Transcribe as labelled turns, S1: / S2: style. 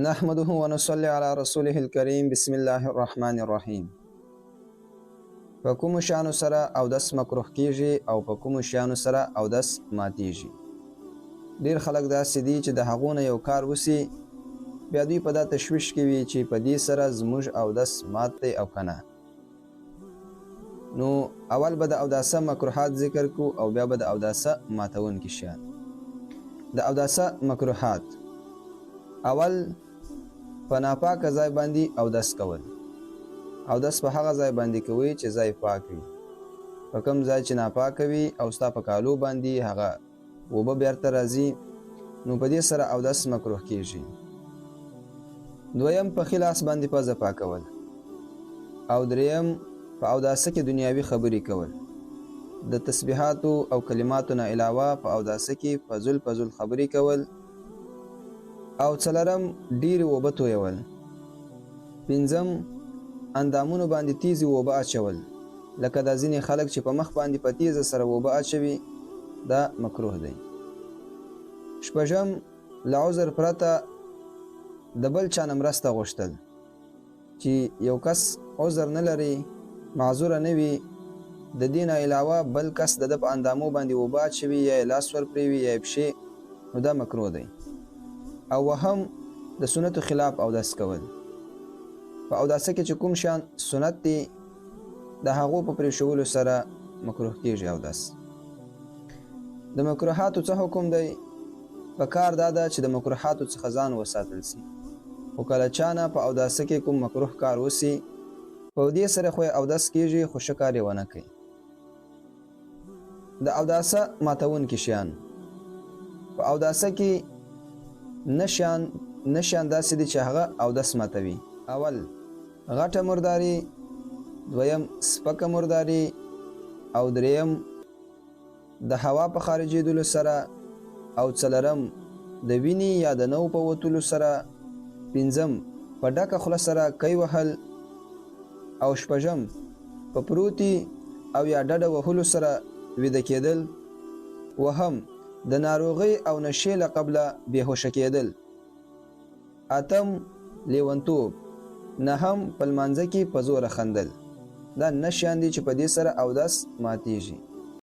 S1: نحمده ونصلي على رسوله الكريم بسم الله الرحمن الرحیم. په کومو شیانو سره اودس مکروه کیږي او په کومو شیانو سره اودس ماتیږي؟ ډیر خلک داسې دي چې د هغو نه یو کار وسی بیا دوی په دا تشویش کې وي چې په دې سره زموږ اودس مات دی او که نه. نو اول به د اوداسه مکروهات ذکر کو او بیا به د اوداسه ماتونکي شیان. د اوداسه مکروهات: اول، په ناپاکه ځای باندې اودس کول. اودس په هغه ځای باندې کوي چې ځای پاک وي. په کوم ځای چې ناپاکه وي او ستا په کالو باندې هغه اوبه بیرته راځي نو په دې سره اودس مکروه کیږي. دویم، په ښي لاس باندې پزه پاکول. او دریم، په اوداسه کې دنیاوي خبرې کول. د تسبیحاتو او کلماتو نه علاوه په اوداسه کې فضل خبرې کول. او څلورم، ډیرې اوبه تویول. پنځم، اندامونو باندې تیزې اوبه اچول، لکه دا ځینې خلک چې په مخ باندې په تیزه سره اوبه اچوي، دا مکروه دی. شپږم، له عذر پرته د بل چا نه مرسته غوښتل. چې یو کس عذر نه لري، معذوره نه وي، د دې نه علاوه بل کس د ده په اندامو باندې اوبه اچوي یا یې لاس ورپرېوي یا یې پښې، نو دا مکروه دی. او وهم، د سنتو خلاف اودس کول. په اوداسه کې چې کوم شیان سنت دي د هغو په پرېښولو سره مکروه کیږي اودس. د مکروهاتو څه حکم دی؟ په کار دا ده چې د مکروهاتو څخه ځان وساتل سي. خو کله چا نه په اوداسه کې کوم مکروه کار وسي، په دې سره خو یې اودس کیږي خو ښه کار یې ونه کوي. د اوداسه ماتونکي شیان: په اوداسه کې نه شیان داسې دي چې هغه اودس ماتوي. اول، غټه مرداري. دویم، سپکه مرداري. او دریم، د هوا په خارجېدلو سره. او څلورم، د وینې یا د نو په وتلو سره. پنځم، په ډکه خوله سره کی وهل. او شپږم، په پروتي او یا ډډه وهلو سره ویده کېدل. وهم، د ناروغۍ او نشې له قبله بېهوشه کېدل. اتم، لیونتوب. نهم، په لمانځه کې په زوره خندل. دا نه شیان دي چې په دې سره اودس ماتیږي.